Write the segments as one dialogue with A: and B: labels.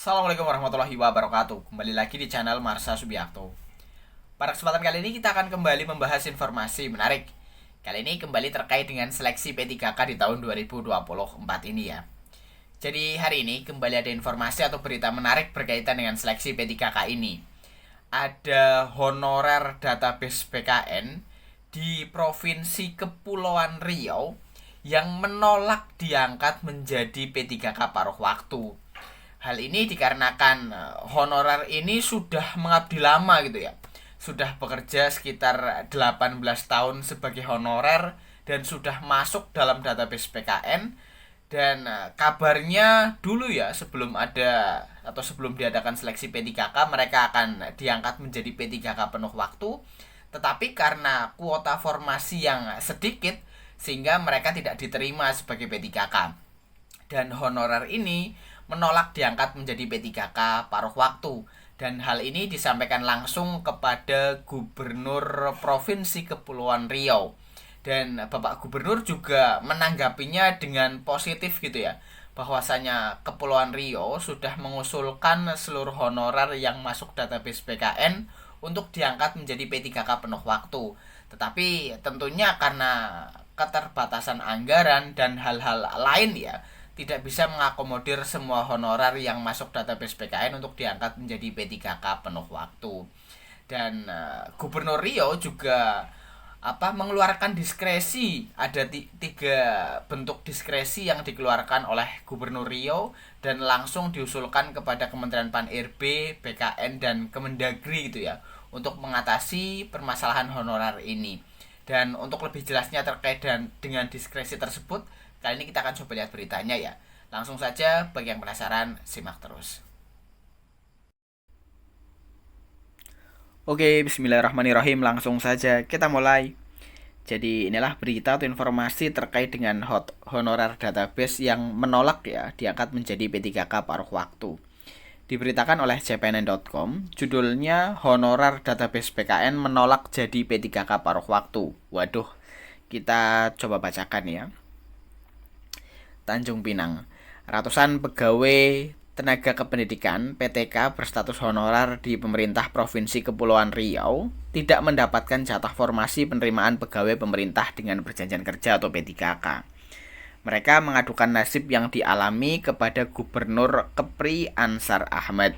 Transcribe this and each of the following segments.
A: Assalamualaikum warahmatullahi wabarakatuh. Kembali lagi di channel Marsha Subiakto. Pada kesempatan kali ini kita akan kembali membahas informasi menarik. Kali ini kembali terkait dengan seleksi P3K di tahun 2024 ini ya. Jadi hari ini kembali ada informasi atau berita menarik berkaitan dengan seleksi P3K ini. Ada honorer database PKN di Provinsi Kepulauan Riau yang menolak diangkat menjadi P3K paruh waktu. Hal ini dikarenakan honorer ini sudah mengabdi lama gitu ya. Sudah bekerja sekitar 18 tahun sebagai honorer dan sudah masuk dalam database PKN. Dan kabarnya dulu ya sebelum ada atau sebelum diadakan seleksi P3K mereka akan diangkat menjadi P3K penuh waktu. Tetapi karena kuota formasi yang sedikit sehingga mereka tidak diterima sebagai P3K. Dan honorer ini menolak diangkat menjadi P3K paruh waktu. Dan hal ini disampaikan langsung kepada Gubernur Provinsi Kepulauan Riau. Dan Bapak Gubernur juga menanggapinya dengan positif gitu ya. Bahwasanya Kepulauan Riau sudah mengusulkan seluruh honorer yang masuk database PKN untuk diangkat menjadi P3K penuh waktu. Tetapi tentunya karena keterbatasan anggaran dan hal-hal lain ya, tidak bisa mengakomodir semua honorer yang masuk database PKN untuk diangkat menjadi P3K penuh waktu. Dan Gubernur Riau juga mengeluarkan diskresi. Ada tiga bentuk diskresi yang dikeluarkan oleh Gubernur Riau dan langsung diusulkan kepada Kementerian Pan-RB, BKN dan Kemendagri gitu ya, untuk mengatasi permasalahan honorer ini. Dan untuk lebih jelasnya terkait dengan diskresi tersebut, kali ini kita akan coba lihat beritanya ya. Langsung saja, bagi yang penasaran, simak terus. Oke, bismillahirrahmanirrahim. Langsung saja kita mulai. Jadi inilah berita atau informasi terkait dengan honorer database yang menolak ya diangkat menjadi P3K paruh waktu. Diberitakan oleh cpnn.com, judulnya honorer database PKN menolak jadi P3K paruh waktu. Waduh, kita coba bacakan ya. Tanjung Pinang. Ratusan pegawai tenaga kependidikan (PTK) berstatus honorer di pemerintah Provinsi Kepulauan Riau tidak mendapatkan jatah formasi penerimaan pegawai pemerintah dengan perjanjian kerja atau P3K. Mereka mengadukan nasib yang dialami kepada Gubernur Kepri Ansar Ahmad.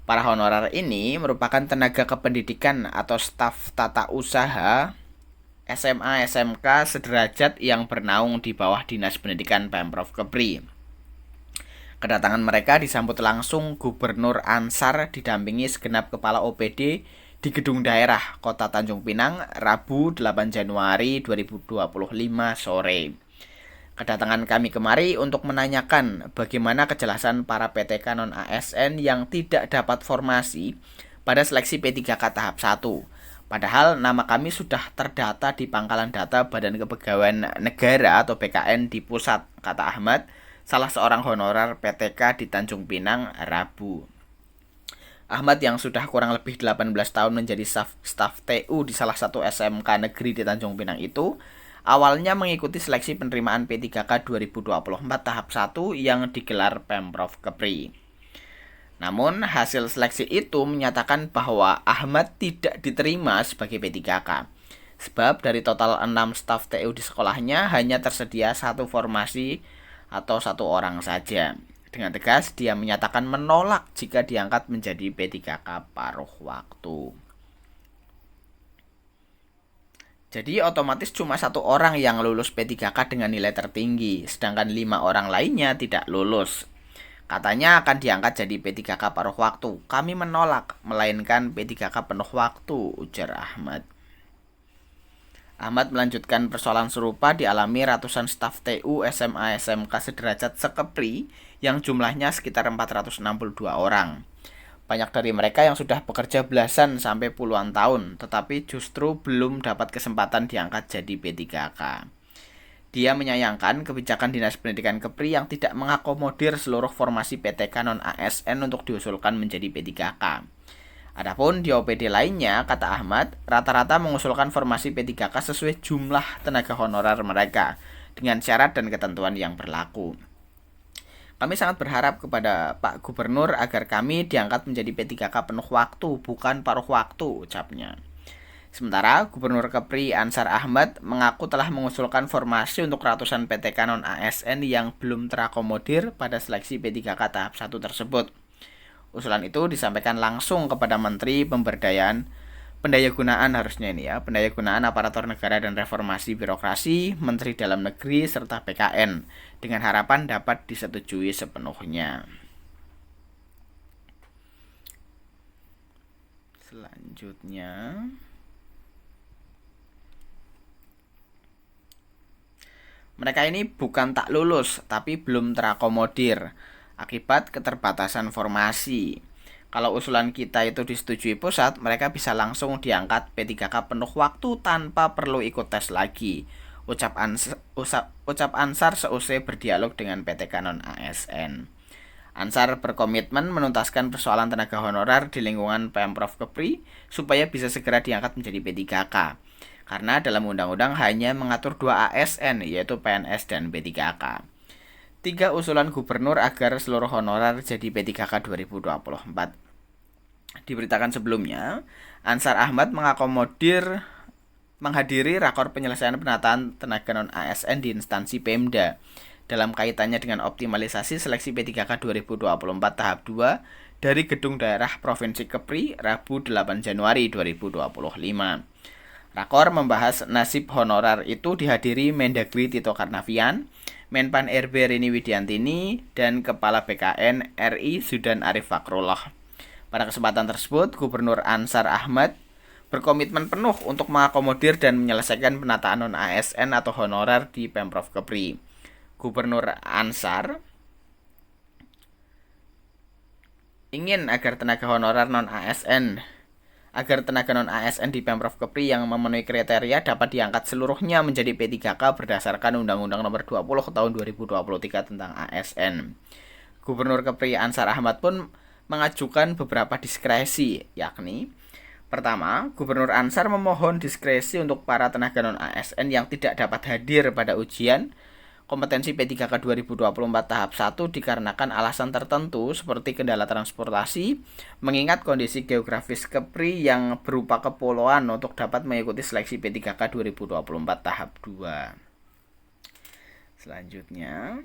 A: Para honorer ini merupakan tenaga kependidikan atau staf tata usaha SMA SMK sederajat yang bernaung di bawah Dinas Pendidikan Pemprov Kepri. Kedatangan mereka disambut langsung Gubernur Ansar didampingi segenap kepala OPD di Gedung Daerah Kota Tanjung Pinang Rabu 8 Januari 2025 sore. Kedatangan kami kemari untuk menanyakan bagaimana kejelasan para PTK non-ASN yang tidak dapat formasi pada seleksi P3K tahap 1. Padahal nama kami sudah terdata di Pangkalan Data Badan Kepegawaian Negara atau BKN di pusat, kata Ahmad, salah seorang honorer PTK di Tanjung Pinang, Rabu. Ahmad yang sudah kurang lebih 18 tahun menjadi staf TU di salah satu SMK negeri di Tanjung Pinang itu, awalnya mengikuti seleksi penerimaan P3K 2024 tahap 1 yang digelar Pemprov Kepri. Namun, hasil seleksi itu menyatakan bahwa Ahmad tidak diterima sebagai P3K. Sebab dari total 6 staf TU di sekolahnya hanya tersedia satu formasi atau satu orang saja. Dengan tegas, dia menyatakan menolak jika diangkat menjadi P3K paruh waktu. Jadi otomatis cuma satu orang yang lulus P3K dengan nilai tertinggi, sedangkan 5 orang lainnya tidak lulus. Katanya akan diangkat jadi P3K paruh waktu. Kami menolak, melainkan P3K penuh waktu, ujar Ahmad. Ahmad melanjutkan persoalan serupa dialami ratusan staf TU SMA SMK sederajat sekepri yang jumlahnya sekitar 462 orang. Banyak dari mereka yang sudah bekerja belasan sampai puluhan tahun, tetapi justru belum dapat kesempatan diangkat jadi P3K. Dia menyayangkan kebijakan Dinas Pendidikan Kepri yang tidak mengakomodir seluruh formasi PTK non-ASN untuk diusulkan menjadi P3K. Adapun di OPD lainnya, kata Ahmad, rata-rata mengusulkan formasi P3K sesuai jumlah tenaga honorer mereka, dengan syarat dan ketentuan yang berlaku. Kami sangat berharap kepada Pak Gubernur agar kami diangkat menjadi P3K penuh waktu, bukan paruh waktu, ucapnya. Sementara Gubernur Kepri Ansar Ahmad mengaku telah mengusulkan formasi untuk ratusan PTK non-ASN yang belum terakomodir pada seleksi P3K tahap 1 tersebut. Usulan itu disampaikan langsung kepada Menteri Pendayagunaan Pendayagunaan Aparatur Negara dan Reformasi Birokrasi, Menteri Dalam Negeri, serta BKN, dengan harapan dapat disetujui sepenuhnya. Selanjutnya, mereka ini bukan tak lulus, tapi belum terakomodir akibat keterbatasan formasi. Kalau usulan kita itu disetujui pusat, mereka bisa langsung diangkat P3K penuh waktu tanpa perlu ikut tes lagi. Ucap Ansar seusai berdialog dengan PTK non-ASN. Ansar berkomitmen menuntaskan persoalan tenaga honorer di lingkungan Pemprov Kepri supaya bisa segera diangkat menjadi P3K. Karena dalam undang-undang hanya mengatur 2 ASN, yaitu PNS dan P3K. 3 usulan gubernur agar seluruh honorer jadi P3K 2024. Diberitakan sebelumnya, Ansar Ahmad menghadiri rakor penyelesaian penataan tenaga non-ASN di instansi Pemda dalam kaitannya dengan optimalisasi seleksi P3K 2024 tahap 2 dari Gedung Daerah Provinsi Kepri, Rabu 8 Januari 2025. Rakor membahas nasib honorer itu dihadiri Mendagri Tito Karnavian, Menpan RB Rini Widiantini, dan Kepala BKN RI Zudan Arif Fakrullah. Pada kesempatan tersebut, Gubernur Ansar Ahmad berkomitmen penuh untuk mengakomodir dan menyelesaikan penataan non-ASN atau honorer di Pemprov Kepri. Gubernur Ansar ingin agar tenaga non-ASN di Pemprov Kepri yang memenuhi kriteria dapat diangkat seluruhnya menjadi P3K berdasarkan Undang-Undang Nomor 20 Tahun 2023 tentang ASN. Gubernur Kepri Ansar Ahmad pun mengajukan beberapa diskresi, yakni: pertama, Gubernur Ansar memohon diskresi untuk para tenaga non-ASN yang tidak dapat hadir pada ujian kompetensi P3K 2024 tahap 1 dikarenakan alasan tertentu seperti kendala transportasi, mengingat kondisi geografis Kepri yang berupa kepulauan untuk dapat mengikuti seleksi P3K 2024 tahap 2. Selanjutnya,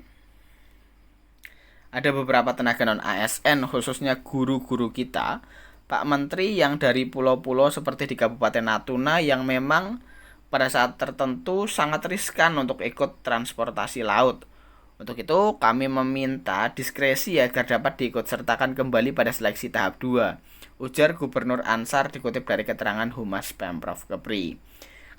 A: ada beberapa tenaga non-ASN, khususnya guru-guru kita, Pak Menteri, yang dari pulau-pulau seperti di Kabupaten Natuna yang memang pada saat tertentu sangat riskan untuk ikut transportasi laut. Untuk itu, kami meminta diskresi agar dapat diikutsertakan kembali pada seleksi tahap 2, ujar Gubernur Ansar dikutip dari keterangan Humas Pemprov Kepri.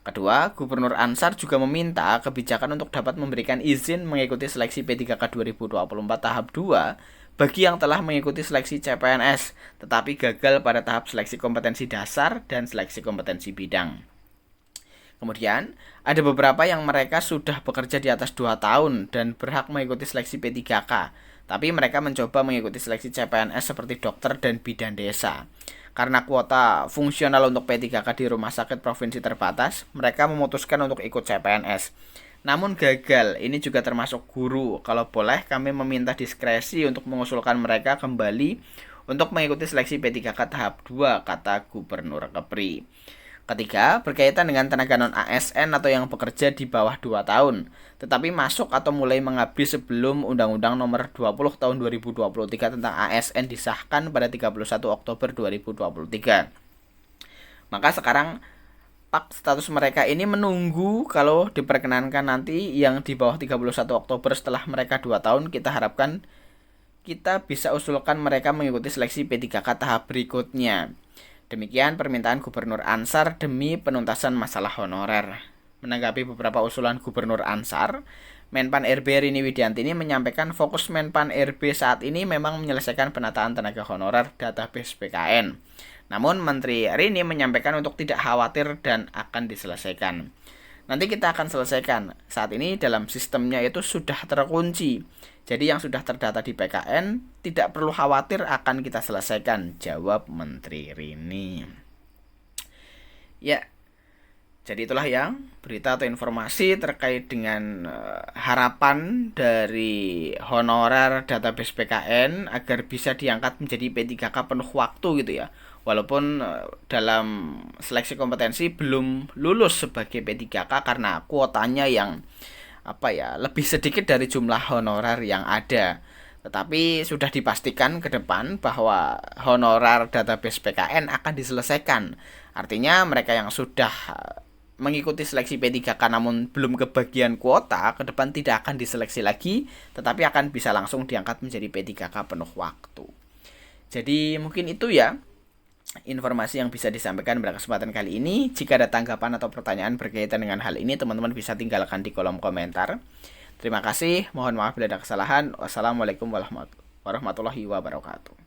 A: Kedua, Gubernur Ansar juga meminta kebijakan untuk dapat memberikan izin mengikuti seleksi P3K 2024 tahap 2 bagi yang telah mengikuti seleksi CPNS, tetapi gagal pada tahap seleksi kompetensi dasar dan seleksi kompetensi bidang. Kemudian, ada beberapa yang mereka sudah bekerja di atas 2 tahun dan berhak mengikuti seleksi P3K, tapi mereka mencoba mengikuti seleksi CPNS seperti dokter dan bidan desa. Karena kuota fungsional untuk P3K di rumah sakit provinsi terbatas, mereka memutuskan untuk ikut CPNS. Namun gagal, ini juga termasuk guru. Kalau boleh, kami meminta diskresi untuk mengusulkan mereka kembali untuk mengikuti seleksi P3K tahap 2, kata Gubernur Kepri. Ketiga, berkaitan dengan tenaga non-ASN atau yang bekerja di bawah 2 tahun, tetapi masuk atau mulai mengabdi sebelum Undang-Undang Nomor 20 Tahun 2023 tentang ASN disahkan pada 31 Oktober 2023. Maka sekarang status mereka ini menunggu kalau diperkenankan nanti yang di bawah 31 Oktober setelah mereka 2 tahun, kita harapkan kita bisa usulkan mereka mengikuti seleksi P3K tahap berikutnya. Demikian permintaan Gubernur Ansar demi penuntasan masalah honorer. Menanggapi beberapa usulan Gubernur Ansar, Menpan RB Rini Widiantini menyampaikan fokus Menpan RB saat ini memang menyelesaikan penataan tenaga honorer database BKN. Namun Menteri Rini menyampaikan untuk tidak khawatir dan akan diselesaikan. Nanti kita akan selesaikan. Saat ini dalam sistemnya itu sudah terkunci. Jadi yang sudah terdata di PKN tidak perlu khawatir, akan kita selesaikan, jawab Menteri Rini. Ya, Jadi itulah yang berita atau informasi terkait dengan harapan dari honorer database PKN agar bisa diangkat menjadi P3K penuh waktu gitu ya. Walaupun dalam seleksi kompetensi belum lulus sebagai P3K karena kuotanya yang lebih sedikit dari jumlah honorer yang ada. Tetapi sudah dipastikan ke depan bahwa honorer database PKN akan diselesaikan. Artinya mereka yang sudah mengikuti seleksi P3K namun belum kebagian kuota, ke depan tidak akan diseleksi lagi, tetapi akan bisa langsung diangkat menjadi P3K penuh waktu. Jadi mungkin itu ya informasi yang bisa disampaikan pada kesempatan kali ini. Jika ada tanggapan atau pertanyaan berkaitan dengan hal ini, teman-teman bisa tinggalkan di kolom komentar. Terima kasih, mohon maaf bila ada kesalahan. Wassalamualaikum warahmatullahi wabarakatuh.